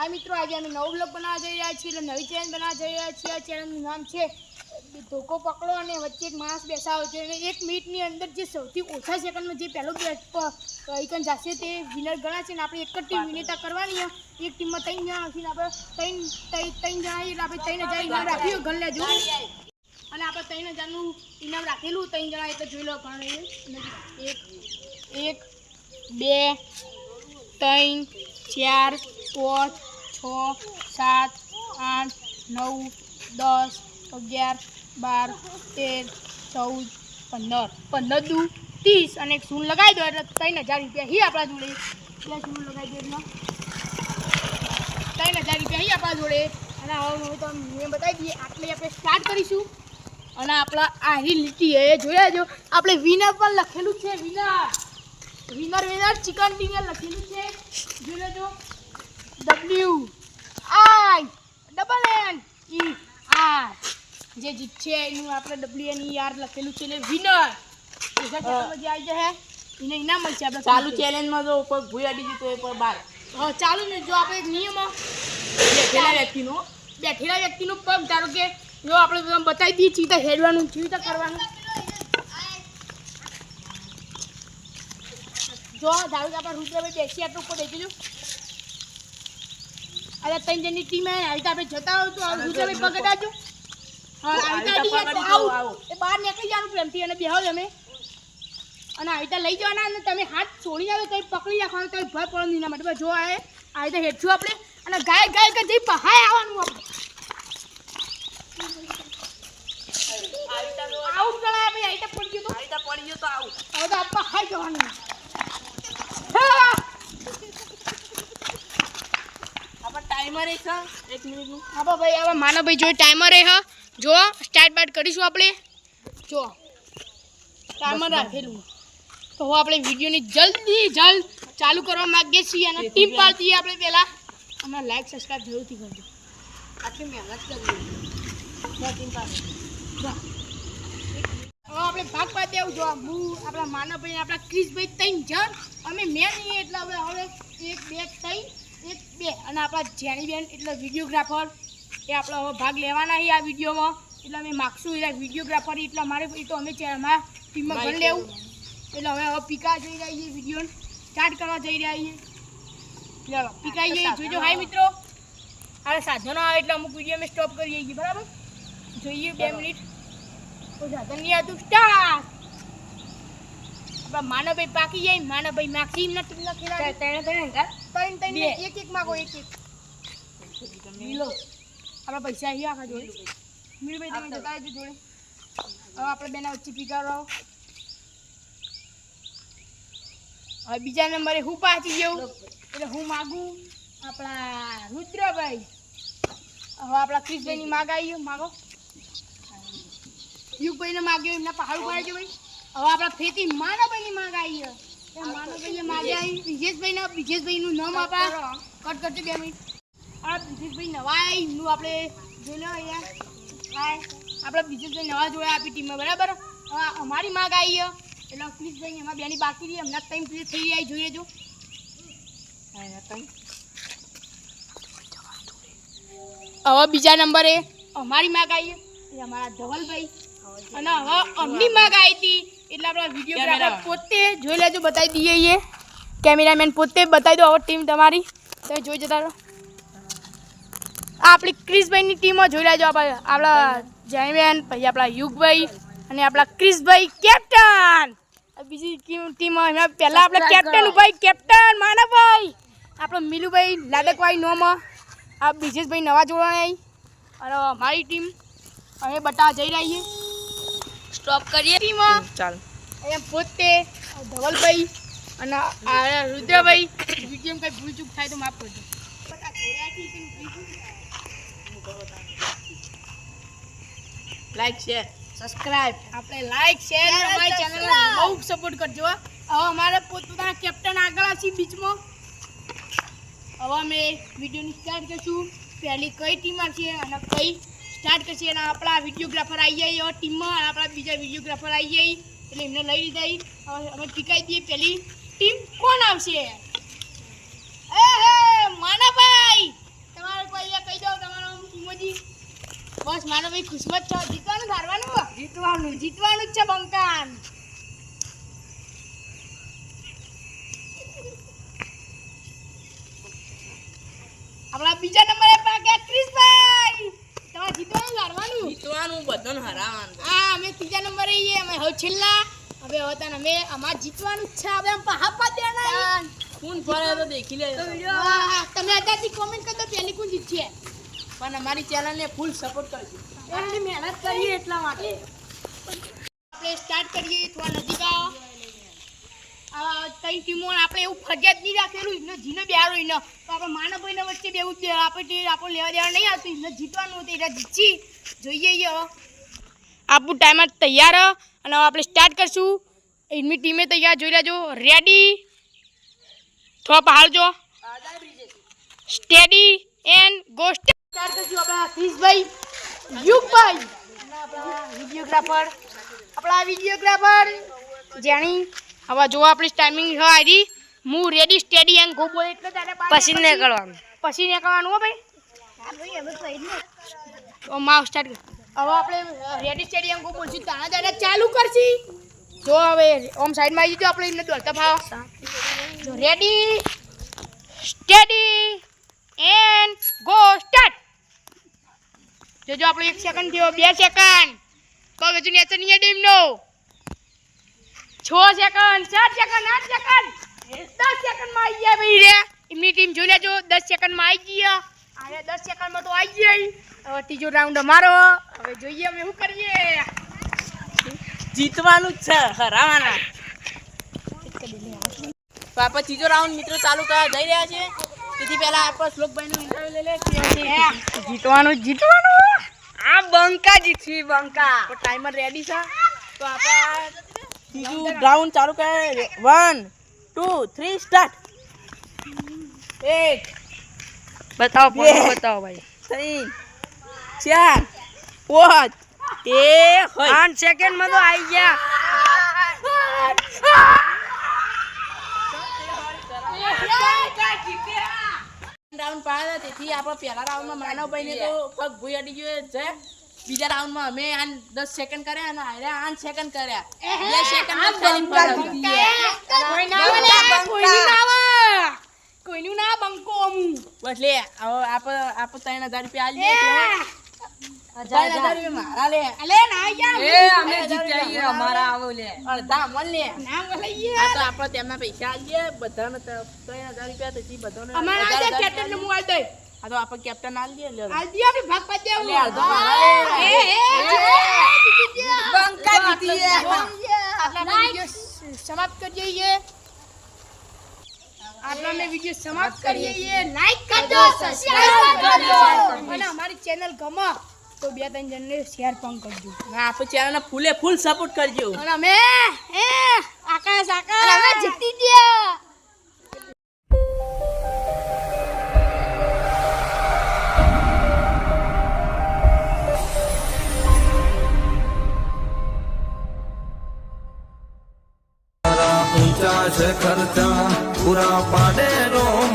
हाय मित्रों, आज અમે નવો બ્લોગ બનાવવા જઈ રહ્યા છીએ, નવી ચેનલ બનાવવા જઈ રહ્યા છીએ। આ ચેનલનું નામ છે ધોકો પકડો અને વચ્ચે એક માણસ બેસાડો છે અને 1 મિનિટની અંદર જે સૌથી ઓછા સેકન્ડમાં જે પહેલો આઇકન જશે તે વિનર ગણાશે ને આપણે એક જ ટીમ વિનેતા કરવાની છે। એક ટીમમાં 3 જણા હશે ને આપણે 3 જણા એટલે આપણે 3000 ઇનામ રાખ્યું ઘર લેજો અને આપણે 3000 નું ઇનામ રાખેલું 3 જણા એટલે જોઈ લો ઘણા 1 2 3 4 5 6 7 8 9 10 11 12 13 14 15 15 દુ 30 અને એક શૂન લગાવી દો એટલે 3000 રૂપિયા હી આપણા જોડે એટલે શૂન લગાવી દો એટલે 3000 રૂપિયા હી આપણા જોડે અને હવે તો મેં બતાવી દઈએ આટલે આપણે સ્ટાર્ટ કરીશું અને આપણા આરી લીટી એ જોયા જો આપણે વિનર પણ લખેલું છે વિનર ચિકન ડિનર લખેલું છે જોઈ લેજો WINNER જે જીતશે એનું આપણે WNER લખેલું છે એટલે વિનર બીજા ચેનલમાં જે આવી જશે એને ઇનામ મળશે આપણે ચાલુ ચેલેન્જમાં જો કોઈ ભૂઈ અડી ગઈ તો એ પર બાર હા ચાલુ ને જો આપણે નિયમ બેઠેલા વ્યક્તિનો પગ ધારો કે જો આપણે તમને બતાવી દઈએ ચીતા હેડવાનું ચીતા કરવાનું જો ધારો કે આપણે રૂપિયા બેસી આટલું ઉપર દેજો અરે 3 જણની ટીમ આવી રીતે આપણે જતા હોય તો રૂપિયા પગ અડાજો હા આવો એ બહાર નીકળી જવાનું પ્રેમથી અને બેહો તમે અને આ રીતે લઈ જવાના અને તમે હાથ છોડી આવે તો પકડી રાખવાનો તો ભય પડે નહીં એના માટે જો આ રીતે હેઠું આપણે અને ગાય કે જઈ પહાય આવવાનું આપણે આઉટ ગણાય આપણે આ રીતે પડી ગયો તો હવે તો આપણે હાઈ જવાનું ટાઈમર એક 1 મિનિટનું હા ભાઈ હવે માનવભાઈ જો ટાઈમર હે જો સ્ટાર્ટ બાટ કરીશું આપણે જો ટાઈમર રાખેલું તો હવે આપણે વિડીયોની જલ્દ ચાલુ કરવા માંગીએ છીએ અને ટીમ પાડતી આપણે પહેલાં હમણાં લાઈક સબસ્ક્રાઈબ જરૂરથી કરજો આટલી મહેનત કરવી ટીમ પાડે જો હવે આપણે ભાગ પાડી દેવું જો આપણા માનવભાઈ આપણા ક્રિશભાઈ 3 જણ અમે મેં નહીં એટલે હવે 1 2 3 1 2 અને આપણા જેનીબેન એટલે વિડીયોગ્રાફર એ આપણે હવે ભાગ લેવાના છે આ વિડીયોમાં એટલે અમે માગશું એ વિડીયોગ્રાફર એટલે અમારે એ તો અમે અમારા ટીમમાં ભણ લેવું એટલે હવે પીકા જઈ રહ્યા છીએ વિડીયો સ્ટાર્ટ કરવા જઈ રહ્યા છીએ ચાલો પીકાઈ જઈએ જોઈજો હાય મિત્રો અરે સાધનો આવે એટલે અમુક વિડીયો અમે સ્ટોપ કરીએ છીએ બરાબર જોઈએ 2 મિનિટ તો સાધન નહીં આવતું સ્ટાર્ટ આપણા માનવભાઈ પાકી જાય માનવભાઈ માગશે એમના ટીમના ખેલાડી એક માગો એક લીલો આપણા પૈસા અહીં આખા જોડે મીરભાઈ તમે જતા રહેજો જોડે હવે આપણે બેના વચ્ચે પીગાડો હવે બીજા નંબરે હું પાછી જવું એટલે હું માગું આપણા રુદ્રભાઈ હવે આપણા ક્રિશભાઈની માગ આવી માગો યુગભાઈને માગ્યો એમના પહાડ પાડજો ભાઈ હવે આપણા ફેતી માનવભાઈની માગ આવી માનવભાઈએ માગ્યા વિજેશભાઈનું નામ આપણા કટ કરજો 2 મિનિટ આ વિજેશભાઈ નવા એમનું આપણે જોઈ લો અહીંયા આપણે વિજેશભાઈ નવા જોયા આપી ટીમમાં બરાબર અમારી માગ આવી એટલે ક્રિશભાઈ એમાં બેની બાકી રહી હમણાં 3 પ્લેટ થઈ આવી જોઈએ જો હવે બીજા નંબરે અમારી માગ આવી એ અમારા ધવલભાઈ અને હવે અમની માગ આવી હતી એટલે આપણા વિડીયોગ્રાફર પોતે જોઈ લેજો બતાવી દઈએ કેમેરામેન પોતે બતાવી દો હવે ટીમ તમારી તમે જોઈ જતા રહો આપણી ક્રિશભાઈની ટીમો જોઈ લેજો આપણા જયમેન પછી આપણા યુગભાઈ અને આપણા ક્રિશભાઈ કેપ્ટન બીજી ટીમ એમાં પહેલાં આપણે કેપ્ટન ભાઈ કેપ્ટન માનવભાઈ આપણો મિલુભાઈ લાડકભાઈ નોમાં આ વિજેશભાઈ નવા જોડાણા અને અમારી ટીમ અમે બતાવવા જઈ રહીએ સ્ટોપ કરીએ ટીમ ચાલ અહીંયા પોતે ધવલભાઈ અને રુદ્રભાઈ વિડીયોમાં કંઈ ભૂલ ચૂક થાય તો માફ કરજો લાઈક શેર સબસ્ક્રાઇબ આપણે લાઈક શેર અમારી ચેનલને બહુ સપોર્ટ કરજો હવે અમારા પોતાના કેપ્ટન આગળ આવશે બીચમાં હવે અમે વિડીયોની સ્ટાર્ટ કરીશું પહેલી કઈ ટીમ આવશે અને કઈ સ્ટાર્ટ કરશે અને આપણા વિડીયોગ્રાફર આવી જાય ટીમમાં અને આપણા બીજા વિડીયોગ્રાફર આવી જાય એટલે એમને લઈ લીધા હવે અમે ટીકાઈ દઈએ પહેલી ટીમ કોણ આવશે માનાભાઈ માનવજી બસ માનવભાઈ ખુશમત છો જીતવાનું હારવાનું જીતવાનું જ છે બંકાન આપણા બીજા નંબરે પાક્યા ક્રિશભાઈ તમારે જીતવાનું હારવાનું જીતવાનું બધાને હરાવવાનું હા અમે ત્રીજા નંબરે છીએ અમે હવે છેલ્લા હવે હતા અમે અમારે જીતવાનું જ છે હવે અમે હાપા દેવાના ખૂન ફરે તો દેખી લે તમે અત્યારથી કોમેન્ટ કરી દો પહેલી કોણ જીતશે પણ અમારી ચેનલને ફૂલ સપોર્ટ કરજો એટલી મહેનત કરીએ એટલા માટે આપણે સ્ટાર્ટ કરીએ થોડા નજીક આવો ત્રણ ટીમો આપણે એવું ફરજિયાત નહીં રાખેલું એમને જીને બેહારો એને તો આપણે માનવભાઈને વચ્ચે બેવું જ આપણે લેવા દેવા નહીં આવતું એમને જીતવાનું હતું એટલે જીતશી જોઈએ હવે આપણું ટાઈમર તૈયાર અને હવે આપણે સ્ટાર્ટ કરશું એમની ટીમે તૈયાર જોઈ લેજો રેડી થોડા પહાડજો સ્ટેડી એન્ડ ગો સ્ટાર્ટ કરશું આપણા ક્રિશભાઈ યુગભાઈ આપણા વિડીયોગ્રાફર જેણી હવે જો આપણી ટાઈમિંગ છે આરી હું રેડી સ્ટેડી એન્ડ ગો બોલે એટલે તારે પછી નીકળવાનું હો ભાઈ તો માવ સ્ટાર્ટ કર હવે આપણે રેડી સ્ટેડી એન્ડ ગો બોલશું તારા તારે ચાલુ કરશી જો હવે ઓમ સાઈડમાં આવી જજો આપણે એમને દોડતા ફાવ ready steady and go start જો આપણો 1 સેકન્ડ થયો 2 સેકન્ડ પગ હજુ નેચર નહીં ડીમનો 6 સેકન્ડ 7 સેકન્ડ 8 સેકન્ડ 10 સેકન્ડમાં આવી ગયા ભાઈ રે એમની ટીમ જોઈ લેજો 10 સેકન્ડમાં આવી ગયા અરે 10 સેકન્ડમાં તો આવી ગઈ હવે ત્રીજો રાઉન્ડ અમારો હવે જોઈએ અમે શું કરીએ જીતવાનું જ છે હરાવવાના તો આપણે ત્રીજો રાઉન્ડ મિત્રો ચાલુ કરવા જઈ રહ્યા છે તેથી પહેલા આપણે શ્લોકભાઈનો ઇન્ટરવ્યુ લઈ લે જીતવાનું આ બંકા જીતવી બંકા તો ટાઈમર રેડી છે તો આપણે ત્રીજું રાઉન્ડ ચાલુ કરે 1 2 3 સ્ટાર્ટ 1 બતાવો બે. બતાવો ભાઈ 3 4 5 એ 8 સેકન્ડમાં તો આવી ગયા રાઉન્ડ પાડ્યા તેથી આપણે પહેલા રાઉન્ડમાં માનવભાઈને તો પગ ભૂઈ અડી ગયો છે બીજા રાઉન્ડમાં અમે 10 સેકન્ડ કર્યા અને આયરા 8 સેકન્ડ કર્યા 2 સેકન્ડમાં કોઈનું ના બંકો અમું બસ લે હવે આપણે 3000 રૂપિયા આલી દે 3000 રૂપિયા મારા લે અલે ના યાર અમે જીત્યા અમારા આવો લે અડધા મન લે ના બોલાઈએ આ તો આપણે તેમના પૈસા આલીએ બધાને 3000 રૂપિયા તેથી બધાને અમારા આજે કેપ્ટન ને મોબાઈલ દે આ તો આપણે કેપ્ટન આલી દે લે આલદી આપણે ભાગ પાડ દેવું લે અડધો મારા લે બંકા જીતી આટલા વિડિયો સમાપ્ત કરી દઈએ આટલા મે વિડિયો સમાપ્ત કરીએ લાઈક કરજો સબસ્ક્રાઇબ કરજો અને અમારી ચેનલ ગમે તો 2-3 જણને શેર પણ કરજો આપણે ચેનલને ફૂલે ફૂલ સપોર્ટ કરજો અને અમે આકાશ અમે જીતી ગયા ऊंचा से खर्चा पूरा पाड़े